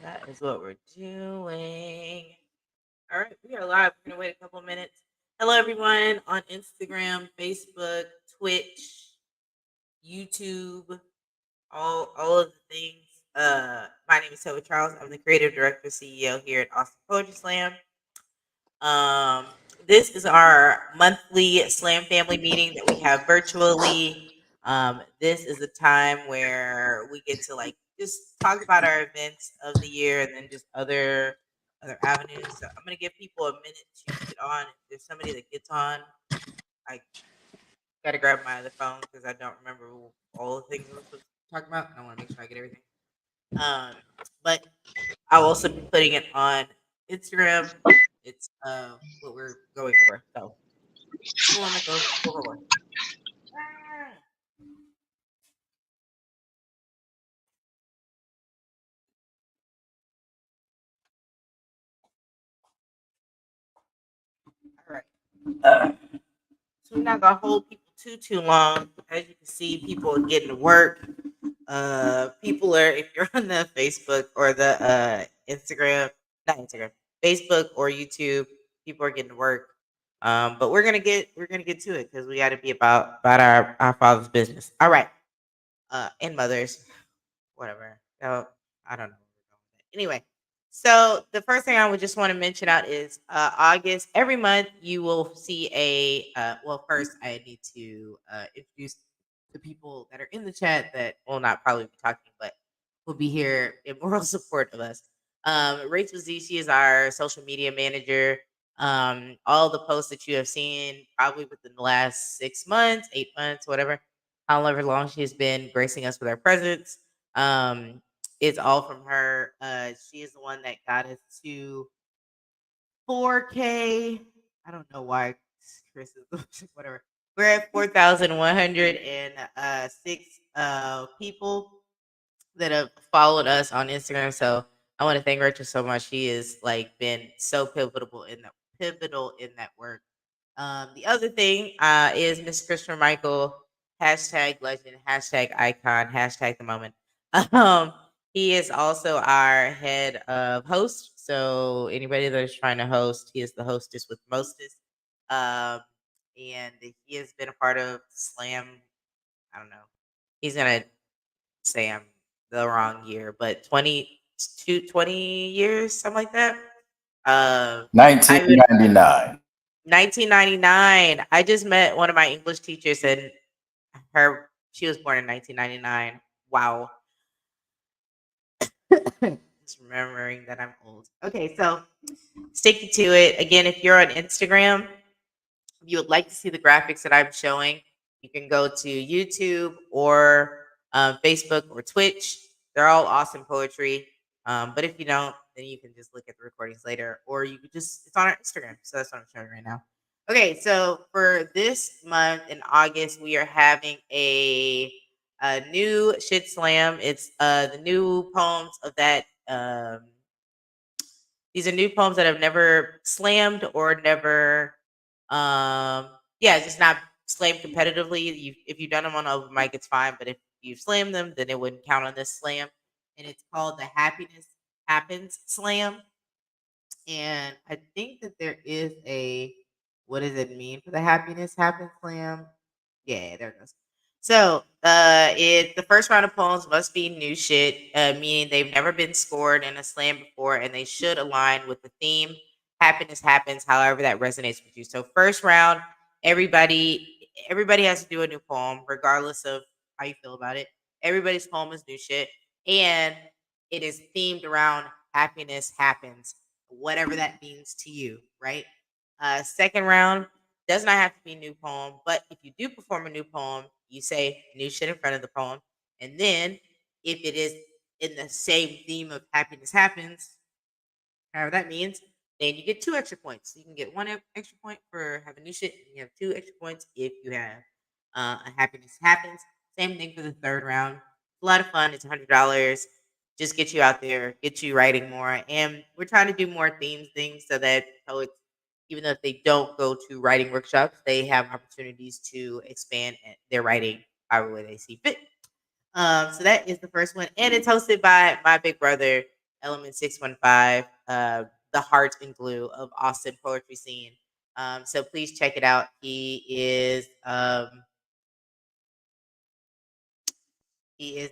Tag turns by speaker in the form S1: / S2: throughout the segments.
S1: That is what we're doing. All right, we are live. We're gonna wait a couple minutes. Hello, everyone on Instagram, Facebook, Twitch, YouTube, all of the things. My name is Toby Charles. I'm the creative director, CEO here at Austin Poetry Slam. Um, this is our monthly Slam family meeting that we have virtually. This is a time where we get to like just talk about our events of the year and then just other avenues. So I'm gonna give people a minute to get on. If there's somebody that gets on, I gotta grab my other phone because I don't remember all the things we're supposed to talk about, and I want to make sure I get everything. Um, but I'll also be putting it on Instagram. It's what we're going over. So hold on, go. Ah. All right. So we're not gonna hold people too long. As you can see, people are getting to work. People are if you're on the Facebook or the Instagram, not Instagram, Facebook or YouTube, people are getting to work. But we're gonna get to it because we got to be about our father's business. All right. And mothers, whatever. So I don't know. Anyway, so the first thing I would just want to mention out is August. Every month you will see a. Well, first I need to introduce the people that are in the chat that will not probably be talking, but will be here in moral support of us. Rachel Z, she is our social media manager. All the posts that you have seen probably within the last 6 months, 8 months, whatever, however long she has been gracing us with her presence. It's all from her. She is the one that got us to 4K. I don't know why Chris is whatever. We're at 4,106 people that have followed us on Instagram. So I want to thank Rachel so much. She has like been so pivotal in that work. The other thing is Miss Christopher Michael, hashtag legend, hashtag icon, hashtag the moment. Um, he is also our head of host. So anybody that is trying to host, he is the hostess with mostest. Um, and he has been a part of Slam. I don't know. He's gonna say I'm the wrong year, but 20 years, something like that. I would
S2: 1999.
S1: 1999. I just met one of my English teachers, and she was born in 1999. Wow. Just remembering that I'm old. Okay, so sticking to it. Again, if you're on Instagram, if you would like to see the graphics that I'm showing, you can go to YouTube or Facebook or Twitch. They're all awesome poetry. But if you don't, then you can just look at the recordings later, or you could just, it's on our Instagram. So that's what I'm showing right now. Okay, so for this month in August, we are having a new shit slam. It's the new poems of that. These are new poems that have never slammed or never, yeah, just not slammed competitively. If you've done them on open mic, it's fine. But if you've slammed them, then it wouldn't count on this slam. And it's called the Happiness Happens Slam. And I think that there is a what does it mean for the Happiness Happens Slam? Yeah, there it goes. So, the first round of poems must be new shit, meaning they've never been scored in a slam before, and they should align with the theme. Happiness happens, however that resonates with you. So, first round, everybody has to do a new poem, regardless of how you feel about it. Everybody's poem is new shit, and it is themed around happiness happens, whatever that means to you, right? Second round does not have to be a new poem, but if you do perform a new poem, you say new shit in front of the poem. And then if it is in the same theme of happiness happens, however that means, then you get 2 extra points. So you can get one extra point for having new shit, and you have 2 extra points if you have a happiness happens. Same thing for the third round. It's a lot of fun. It's $100. Just get you out there, get you writing more. And we're trying to do more themes things so that poets, even though if they don't go to writing workshops, they have opportunities to expand their writing however way they see fit. So that is the first one, and it's hosted by my big brother. Element 615, the heart and glue of Austin poetry scene. So please check it out. He is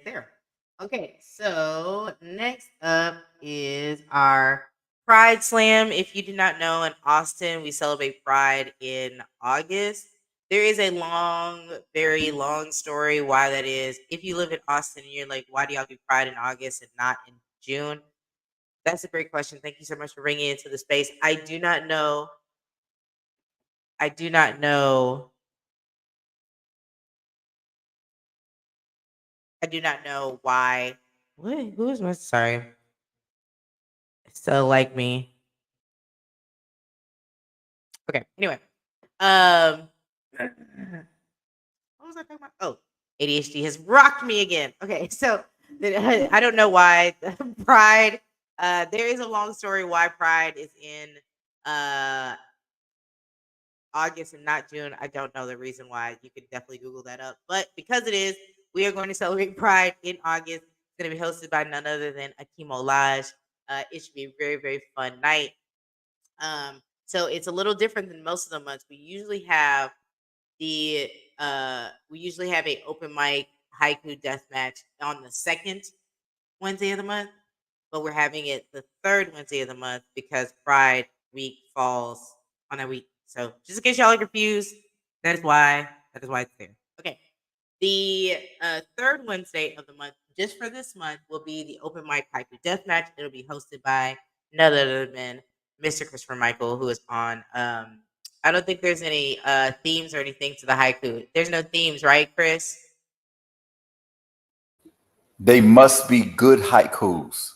S1: there. Okay, so next up is our Pride Slam. If you do not know, in Austin, we celebrate Pride in August. There is a long, very long story why that is. If you live in Austin and you're like, why do y'all do Pride in August and not in June? That's a great question. Thank you so much for bringing it into the space. I do not know. I do not know. I do not know why. What? Who is my? Sorry. Still like me. Okay. Anyway, um, what was I talking about? Oh, ADHD has rocked me again. Okay, so I don't know why Pride. There is a long story why Pride is in uh August and not June. I don't know the reason why. You can definitely Google that up. But because it is, we are going to celebrate Pride in August. It's going to be hosted by none other than Akeem Olaj. It should be a very, very fun night. So it's a little different than most of the months. The we usually have a open mic haiku death match on the second Wednesday of the month, but we're having it the third Wednesday of the month because Pride Week falls on that week. So just in case y'all are confused, that is why it's there. Okay. The third Wednesday of the month, just for this month, will be the open mic haiku death match. It'll be hosted by none other than Mr. Christopher Michael, who is on. I don't think there's any themes or anything to the haiku. There's no themes, right, Chris?
S2: They must be good haikus.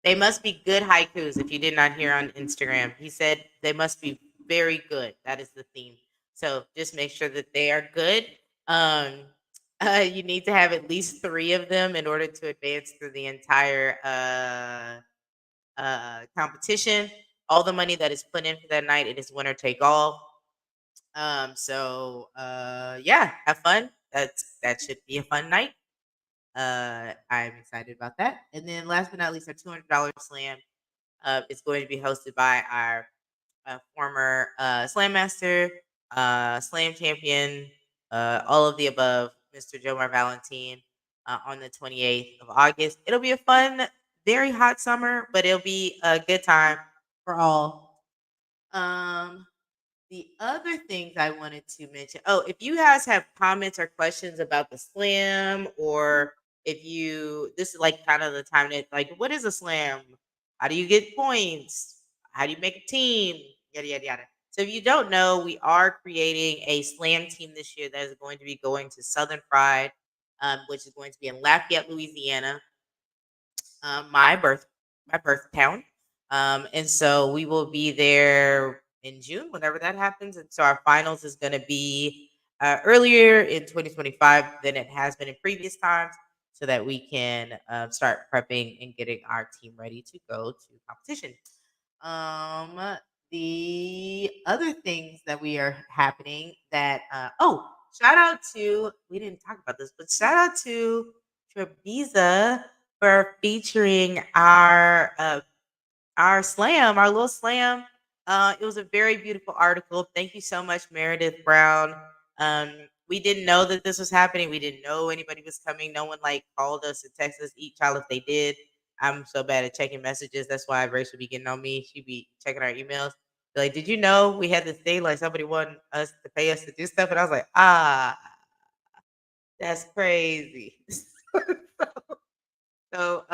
S1: They must be good haikus. If you did not hear on Instagram, he said they must be very good. That is the theme. So just make sure that they are good. Um, you need to have at least three of them in order to advance through the entire competition. All the money that is put in for that night, it is winner take all. Yeah, have fun. That should be a fun night. I'm excited about that. And then last but not least, our $200 slam is going to be hosted by our former slam master, slam champion, all of the above, Mr. Jomar Valentine, on the 28th of August. It'll be a fun, very hot summer, but it'll be a good time for all. Um, the other things I wanted to mention. Oh, if you guys have comments or questions about the slam, or if you, this is like kind of the time that, like, what is a slam? How do you get points? How do you make a team? Yada, yada, yada. So if you don't know, we are creating a slam team this year that is going to be going to Southern Pride, which is going to be in Lafayette, Louisiana, my birth town. And so we will be there in June, whenever that happens. And so our finals is going to be earlier in 2025 than it has been in previous times, so that we can start prepping and getting our team ready to go to competition. Um, the other things that we are happening that shout out to, we didn't talk about this, but shout out to Trebiza for featuring our slam, our little slam. It was a very beautiful article. Thank you so much, Meredith Brown. We didn't know that this was happening. We didn't know anybody was coming. No one like called us and texted us each child if they did. I'm so bad at checking messages. That's why Rachel would be getting on me. She'd be checking our emails. Be like, did you know we had this thing like somebody wanted us to pay us to do stuff? And I was like, that's crazy. So,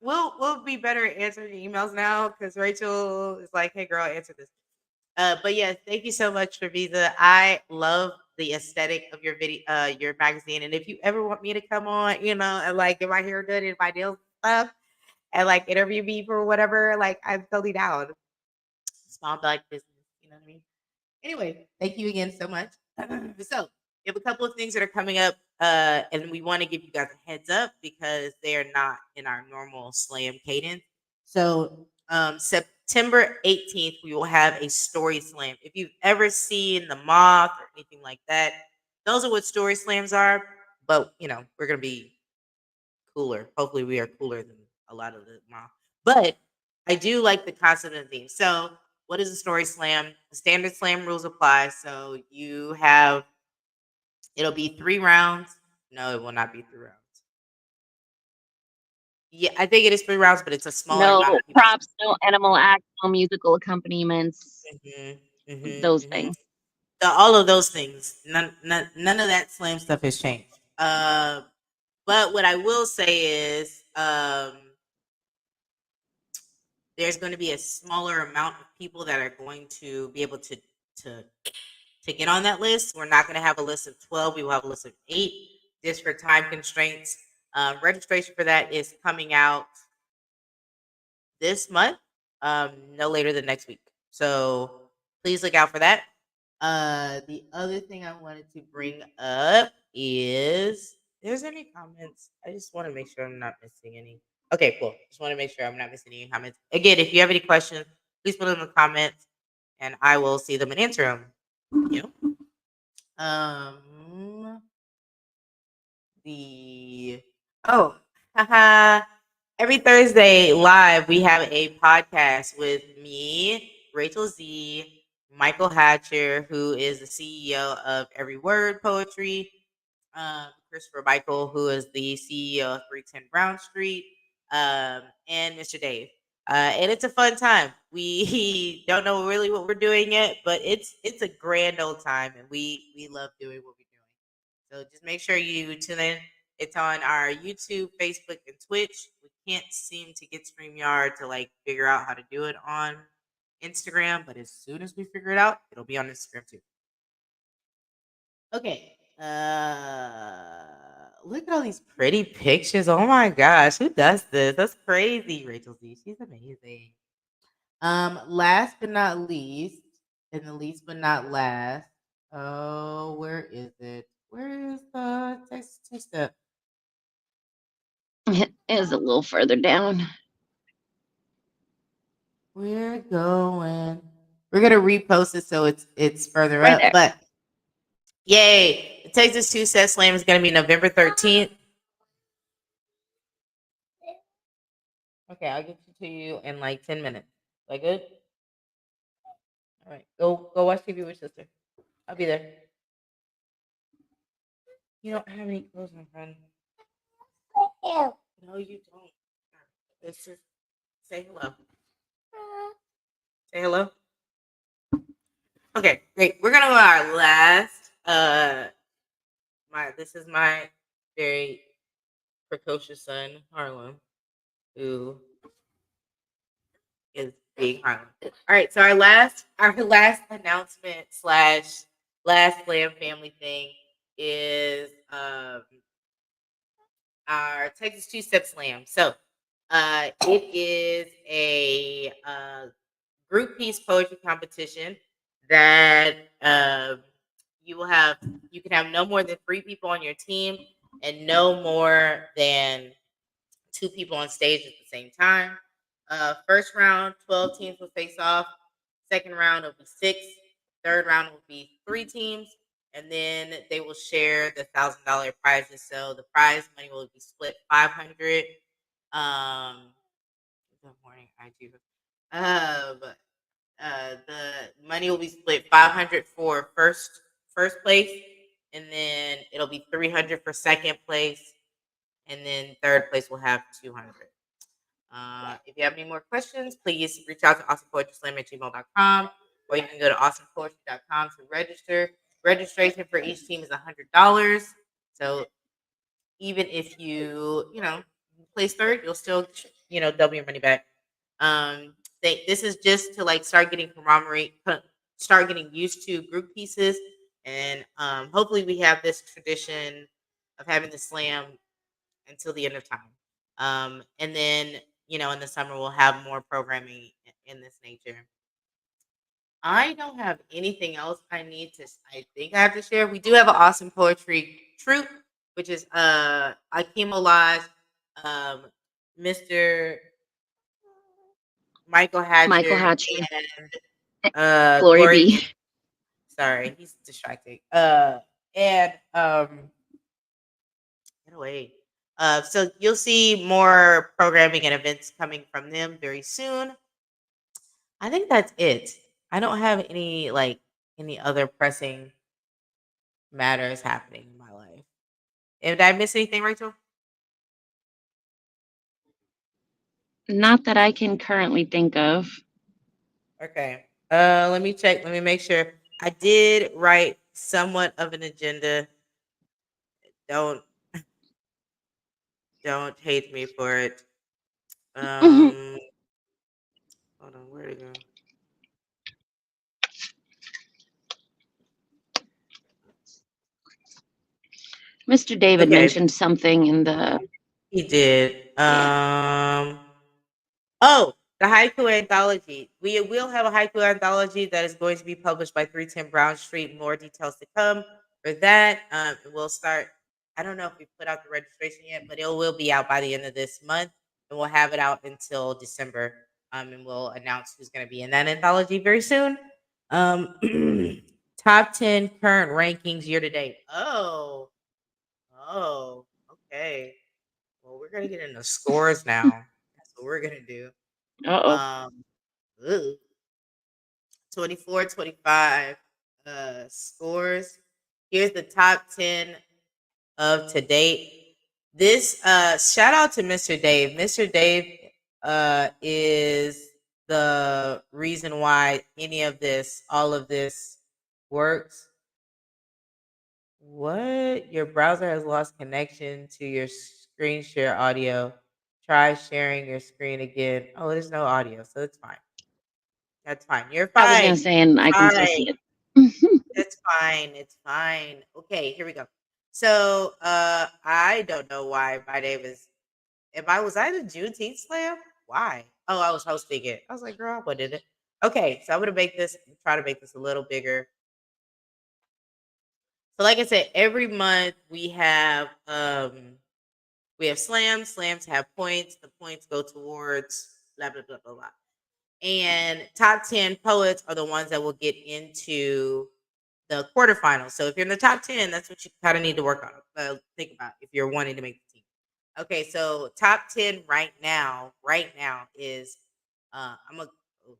S1: we'll be better at answering emails now because Rachel is like, "Hey, girl, answer this." But yes, thank you so much for Visa. I love the aesthetic of your video, your magazine. And if you ever want me to come on, and like get my hair done and my nails stuff, and like interview me for whatever, like I'm totally down. Small black business, you know what I mean? Anyway, thank you again so much. So we have a couple of things that are coming up, and we want to give you guys a heads up because they are not in our normal slam cadence. So September 18th, we will have a story slam. If you've ever seen the moth or anything like that, those are what story slams are. But we're gonna be cooler. Hopefully, we are cooler than a lot of them off. But I do like the concept and theme. So, what is a story slam? The standard slam rules apply. So you have it'll be 3 rounds. No, it will not be 3 rounds. Yeah, I think it is 3 rounds, but it's a smaller amount
S3: No
S1: of people.
S3: props, no animal acts, no musical accompaniments, those
S1: Mm-hmm.
S3: things.
S1: All of those things. None of that slam stuff has changed. But what I will say is, there's going to be a smaller amount of people that are going to be able to get on that list. We're not going to have a list of 12. We will have a list of 8 just for time constraints. Registration for that is coming out this month, no later than next week. So please look out for that. The other thing I wanted to bring up is there's any comments. I just want to make sure I'm not missing any. Okay, cool. Just want to make sure I'm not missing any comments. Again, if you have any questions, please put them in the comments and I will see them and answer them. Thank you. Haha. Every Thursday live, we have a podcast with me, Rachel Z, Michael Hatcher, who is the CEO of Every Word Poetry, Christopher Michael, who is the CEO of 310 Brown Street, and Mr. Dave. And it's a fun time. We don't know really what we're doing yet, but it's a grand old time, and we love doing what we're doing. So just make sure you tune in. It's on our YouTube, Facebook, and Twitch. We can't seem to get StreamYard to like figure out how to do it on Instagram, but as soon as we figure it out, it'll be on Instagram too. Okay. Look at all these pretty pictures. Oh my gosh, who does this? That's crazy, Rachel Z. She's amazing. Last but not least, and the least but not last. Oh, where is it? Where is the Texas Two-Step?
S3: It is a little further down.
S1: We're going. We're gonna repost it so it's further
S3: Right
S1: up.
S3: there.
S1: But yay! The Texas Two-Step Slam is gonna be November 13th. Okay, I'll get to you in like 10 minutes. Is that good? All right, go watch TV with sister. I'll be there. You don't have any clothes, my friend. No, you don't. Let's just say hello. Say hello. Okay, great. We're gonna go our last. This is my very precocious son, Harlem, who is being Harlem. All right, so our last announcement / last Slam family thing is our Texas Two-Step Slam. So it is a group piece poetry competition that you can have no more than 3 people on your team and no more than 2 people on stage at the same time. First round, 12 teams will face off. Second round will be 6. Third round will be 3 teams, and then they will share the $1,000 prizes. So the prize money will be split 500. Good morning, IG. The money will be split 500 for first place, and then it'll be 300 for second place, and then third place will have 200. If you have any more questions, please reach out to awesomepoetryslam@gmail.com, or you can go to awesomepoetry.com to register. Registration for each team is $100. So even if you place third, you'll still double your money back. This is just to like start getting start getting used to group pieces, and hopefully we have this tradition of having the slam until the end of time. And then in the summer we'll have more programming in this nature. I don't have anything else I think I have to share. We do have an awesome poetry troupe, which is Akeem Olaj, Mr. Michael
S3: Michael
S1: Hatcher,
S3: Hatcher.
S1: and
S3: Glory be.
S1: Sorry, he's distracting. And get away. So you'll see more programming and events coming from them very soon. I think that's it. I don't have any other pressing matters happening in my life. Did I miss anything, Rachel?
S3: Not that I can currently think of.
S1: Okay. Let me check. Let me make sure. I did write somewhat of an agenda. Don't don't hate me for it. Um, hold on. Where to go?
S3: Mr. David
S1: Okay,
S3: mentioned something in the
S1: he did.
S3: yeah.
S1: Oh, the haiku anthology. We will have a haiku anthology that is going to be published by 310 Brown Street. More details to come for that. We'll start. I don't know if we put out the registration yet, but it will be out by the end of this month, and we'll have it out until December. And we'll announce who's going to be in that anthology very soon. Um, top 10 current rankings year to date. Oh, okay. Well, we're gonna get into scores now. That's what we're gonna do.
S3: Uh-oh.
S1: Um, ooh, 24, 25 scores. Here's the top 10 of to date. This shout out to Mr. Dave. Mr. Dave is the reason why all of this works. What? Your browser has lost connection to your screen share audio. Try sharing your screen again. Oh, there's no audio, so it's fine. That's fine. You're
S3: I was gonna
S1: fine.
S3: say, and I can still
S1: Fine.
S3: see it.
S1: It's fine. It's fine. Okay, here we go. So I don't know why my name is if I was at a Juneteenth slam. Why? Oh, I was hosting it. I was like, girl, what did it? Okay, so I'm gonna try to make this a little bigger. So like I said, every month we have slams. Slams have points. The points go towards blah blah blah blah blah. And top 10 poets are the ones that will get into the quarterfinals. So if you're in the top 10, that's what you kind of need to work on. Think about if you're wanting to make the team. Okay, so top 10 right now is I'm a oh,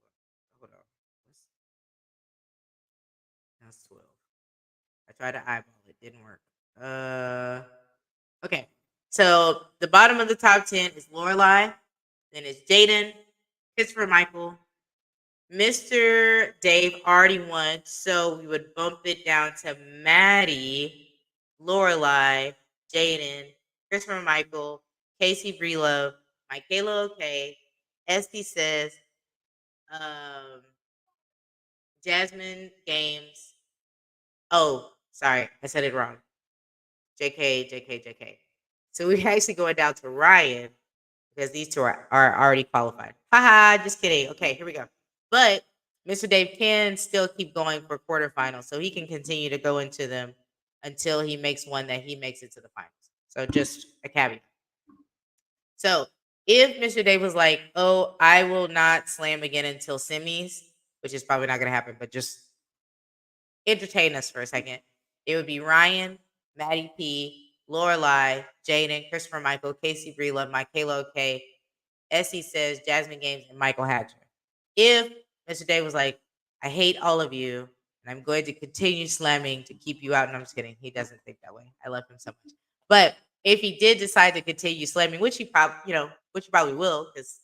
S1: hold on. That's 12. I tried to eyeball it, didn't work. Okay. So the bottom of the top 10 is Lorelai, then it's Jaden, Christopher Michael, Mr. Dave already won, so we would bump it down to Maddie, Lorelai, Jaden, Christopher Michael, Casey Breelove, Michaela OK, Esty says, um, Jasmine Games. Oh, sorry, I said it wrong. JK, JK, JK. So we're actually going down to Ryan because these two are already qualified. Haha, just kidding. Okay, here we go. But Mr. Dave can still keep going for quarterfinals, so he can continue to go into them until he makes one that he makes it to the finals. So just a caveat. So if Mr. Dave was like, "Oh, I will not slam again until semis," which is probably not going to happen, but just entertain us for a second, it would be Ryan, Maddie P, Lorelai, Jaden, Christopher Michael, Casey Breela, Michaela OK, Essie says, Jasmine Games, and Michael Hatcher. If Mr. Day was like, I hate all of you, and I'm going to continue slamming to keep you out, and I'm just kidding. He doesn't think that way. I love him so much. But if he did decide to continue slamming, which he probably will, because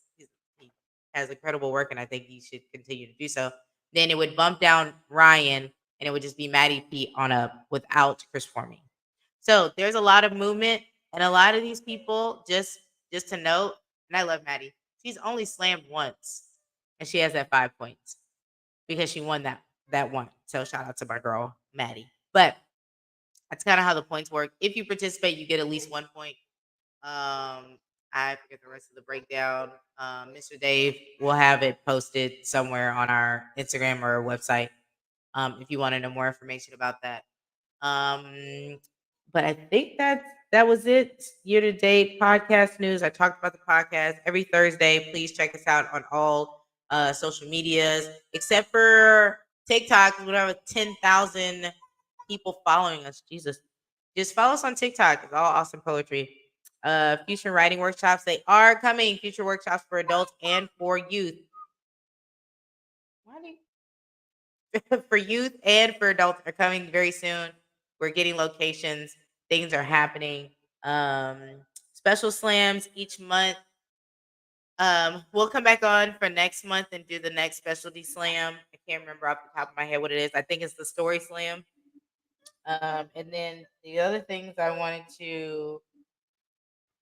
S1: he has incredible work, and I think he should continue to do so, then it would bump down Ryan, and it would just be Maddie P on up without Chris Forming. So there's a lot of movement, and a lot of these people, just to note, and I love Maddie. She's only slammed once, and she has that 5 points because she won that one. So shout out to my girl Maddie. But that's kind of how the points work. If you participate, you get at least 1 point. I forget the rest of the breakdown. Mr. Dave will have it posted somewhere on our Instagram or website. If you want to know more information about that. But I think that was it. Year to date podcast news. I talked about the podcast every Thursday. Please check us out on all social medias, except for TikTok. We have 10,000 people following us. Jesus, just follow us on TikTok. It's all awesome poetry. Future writing workshops. They are coming. Future workshops for adults and for youth. Why do you- for youth and for adults are coming very soon. We're getting locations. Things are happening. Special slams each month. We'll come back on for next month and do the next specialty slam. I can't remember off the top of my head what it is. I think it's the story slam. And then the other things I wanted to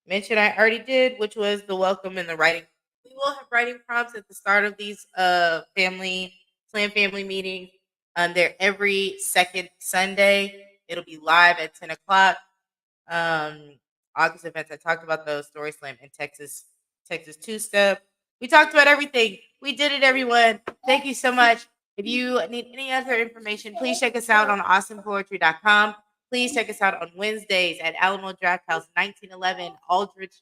S1: mention I already did, which was the welcome and the writing. We will have writing prompts at the start of these family meetings. They're every second Sunday. It'll be live at 10 o'clock. August events. I talked about those, Story Slam in Texas Two-Step. We talked about everything. We did it, everyone. Thank you so much. If you need any other information, please check us out on awesomepoetry.com. Please check us out on Wednesdays at Alamo Draft House, 1911 Aldrich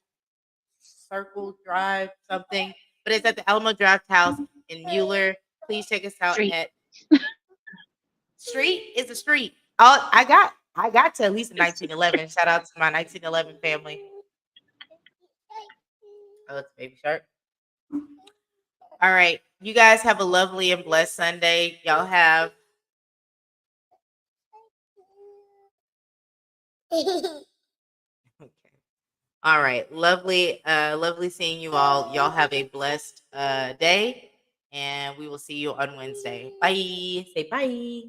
S1: Circle Drive, something. But it's at the Alamo Draft House in Mueller. Please check us out
S3: Street.
S1: at Street is a street. Oh, I got to at least 1911. Shout out to my 1911 family. Oh, it's Baby Shark. All right. You guys have a lovely and blessed Sunday. Y'all have. Okay. All right. Lovely seeing you all. Y'all have a blessed day. And we will see you on Wednesday. Bye. Say bye.